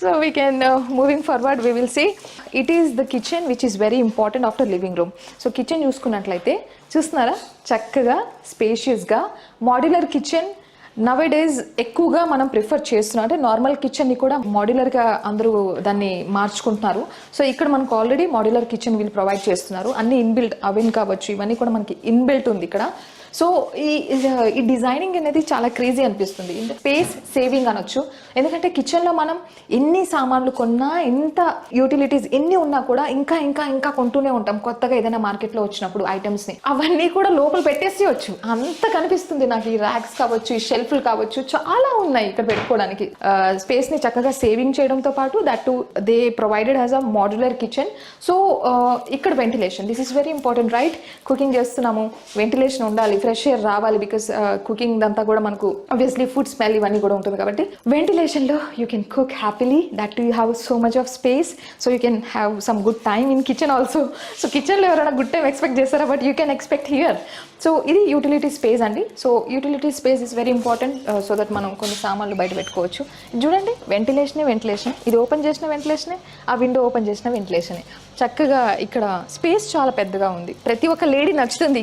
So we can moving forward we will see it is the kitchen which is very important after living room. So kitchen చూసుకున్నట్లయితే చూస్తున్నారా చక్కగా స్పేషియస్గా modular kitchen now days ఎక్కువగా మనం prefer చేస్తున్నాం. అంటే normal కిచెన్ని కూడా మాడ్యులర్గా అందరూ దాన్ని మార్చుకుంటున్నారు. సో ఇక్కడ మనకు ఆల్రెడీ మాడ్యులర్ కిచెన్ వీళ్ళు ప్రొవైడ్ చేస్తున్నారు. అన్ని ఇన్బిల్ట్ అవెన్ కావచ్చు, ఇవన్నీ కూడా మనకి ఇన్బిల్ట్ ఉంది ఇక్కడ. సో ఈ డిజైనింగ్ అనేది చాలా క్రేజీ అనిపిస్తుంది. స్పేస్ సేవింగ్ అనొచ్చు. ఎందుకంటే కిచెన్లో మనం ఎన్ని సామాన్లు కొన్నా, ఎంత యూటిలిటీస్ ఎన్ని ఉన్నా కూడా ఇంకా ఇంకా ఇంకా కొంటూనే ఉంటాం. కొత్తగా ఏదైనా మార్కెట్లో వచ్చినప్పుడు ఐటమ్స్ని అవన్నీ కూడా లోపల పెట్టేసేయచ్చు. అంత కనిపిస్తుంది నాకు. ఈ ర్యాక్స్ కావచ్చు, ఈ షెల్ఫ్లు కావచ్చు, చాలా ఉన్నాయి ఇక్కడ పెట్టుకోవడానికి. స్పేస్ని చక్కగా సేవింగ్ చేయడంతో పాటు that to they provided as a modular kitchen. So ఇక్కడ ventilation, this is very important right. Cooking చేస్తున్నాము, వెంటిలేషన్ ఉండాలి, ఫ్రెష్ ఎయిర్ రావాలి. బికాస్ కుకింగ్ అంతా కూడా మనకు ఆబ్వియస్లీ ఫుడ్ స్మెల్ ఇవన్నీ కూడా ఉంటుంది కాబట్టి వెంటిలేషన్లో you can cook happily. That you have so much of space. So you can have some good time in kitchen also. So కిచెన్లో ఎవరైనా గుడ్ టైం ఎక్స్పెక్ట్ చేస్తారా? But you can expect here. So ఇది utility space అండి. So utility space is very important so that మనం కొన్ని సామాన్లు బయట పెట్టుకోవచ్చు. చూడండి, వెంటిలేషన్. ఇది ఓపెన్ చేసిన వెంటిలేషనే, ఆ విండో ఓపెన్ చేసిన వెంటిలేషనే. చక్కగా ఇక్కడ స్పేస్ చాలా పెద్దగా ఉంది. ప్రతి ఒక్క లేడీ నచ్చుతుంది.